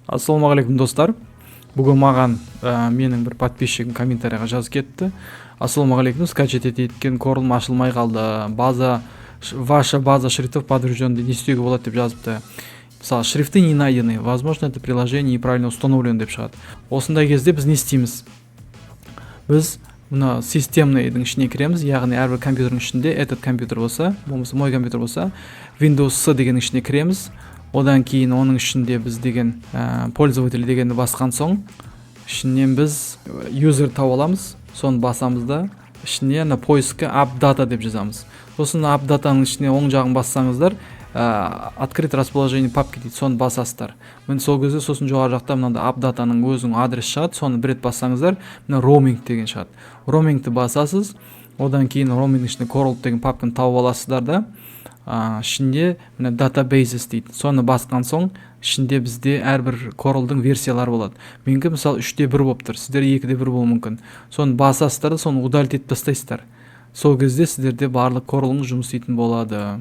Ассалаумағалейкум достар. Бүгін маған менің бір подписчигім комментарийға жазып кетті. Ассалаумағалейкум, скачать еткен корылым ашылмай қалды. Ваша база шрифтов подтвержденный, не істеуге болады деп жазыпты. Мысалы, шрифты не найдены, возможно, это приложение неправильно установлено деп шығады. Осындай кезде біз не істейміз? Біз мына системныйдың ішіне кіреміз, яғни әрбір компьютердің ішінде, этот компьютер болса, болмаса мой компьютер болса, Windows C деген ішіне кіреміз. Одан кейін оның ішінде біз деген пользователь дегенді басқан соң, ішінен біз user тауып аламыз, соны басамыз да, ішіне поискі AppData деп жазамыз. Сосын AppDataның ішіне оң жағын бассаңыздар, открыть расположение папки дейді, соны басасыздар. Мен сол кезде сосын жоғары жақта мынандай AppDataның өзінің адресі шығады, соны бір рет бассаңыздар, мына roaming деген шығады. Roamingті басасыз, одан кейін roaming ішінде Coral деген папканы тауып аласыздар да, ішінде мына databases дейді. Соны басқан соң, ішінде бізде әрбір Coralдың версиялары болады. Менікі мысалы 3-те 1 болып тұр, сіздер 2-де 1 болуы мүмкін. Соны басасыздар да, соны удалить етіп тастайсыздар. Сол кезде сіздерде барлық Coral'ыңыз жұмыс істейтін болады.